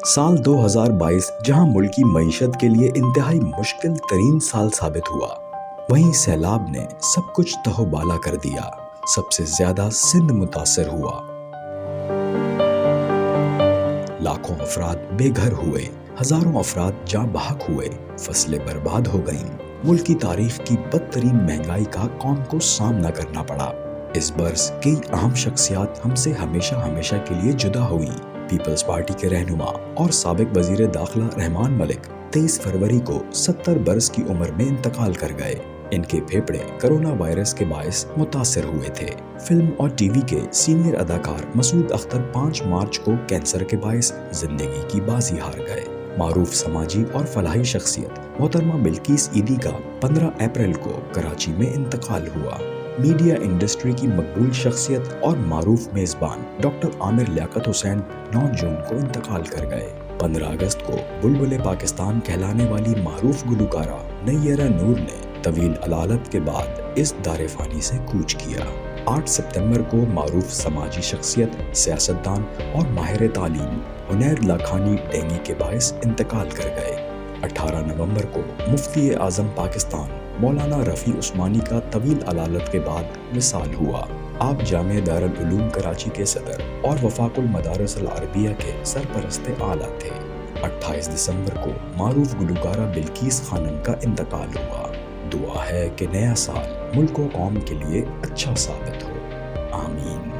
سال 2022 جہاں ملکی معیشت کے لیے انتہائی مشکل ترین سال ثابت ہوا، وہیں سیلاب نے سب کچھ تہو بالا کر دیا۔ سب سے زیادہ سندھ متاثر ہوا۔ لاکھوں افراد بے گھر ہوئے، ہزاروں افراد جاں بحق ہوئے، فصلیں برباد ہو گئیں۔ ملک کی تاریخ کی بدترین مہنگائی کا قوم کو سامنا کرنا پڑا۔ اس برس کئی اہم شخصیات ہم سے ہمیشہ کے لیے جدا ہوئیں۔ پیپلز پارٹی کے رہنما اور سابق وزیر داخلہ رحمان ملک 23 فروری کو 70 برس کی عمر میں انتقال کر گئے۔ ان کے پھیپھڑے کرونا وائرس کے باعث متاثر ہوئے تھے۔ فلم اور ٹی وی کے سینئر اداکار مسعود اختر 5 مارچ کو کینسر کے باعث زندگی کی بازی ہار گئے۔ معروف سماجی اور فلاحی شخصیت محترمہ بلقیس عیدی کا 15 اپریل کو کراچی میں انتقال ہوا۔ میڈیا انڈسٹری کی مقبول شخصیت اور معروف میزبان ڈاکٹر عامر لیاقت حسین 9 جون کو انتقال کر گئے۔ 15 اگست کو بلبل پاکستان کہلانے والی معروف گلوکارہ نیرہ نور نے طویل علالت کے بعد اس دار فانی سے کوچ کیا۔ 8 ستمبر کو معروف سماجی شخصیت، سیاستدان اور ماہر تعلیم حنیر لاکھانی ڈینگی کے باعث انتقال کر گئے۔ 18 نومبر کو مفتی اعظم پاکستان مولانا رفیع عثمانی کا طویل علالت کے بعد وصال ہوا۔ آپ جامعہ دارالعلوم کراچی کے صدر اور وفاق المدارس العربیہ کے سرپرست اعلیٰ تھے۔ 28 دسمبر کو معروف گلوکارہ بلقیس خانم کا انتقال ہوا۔ دعا ہے کہ نیا سال ملک و قوم کے لیے اچھا ثابت ہو۔ آمین۔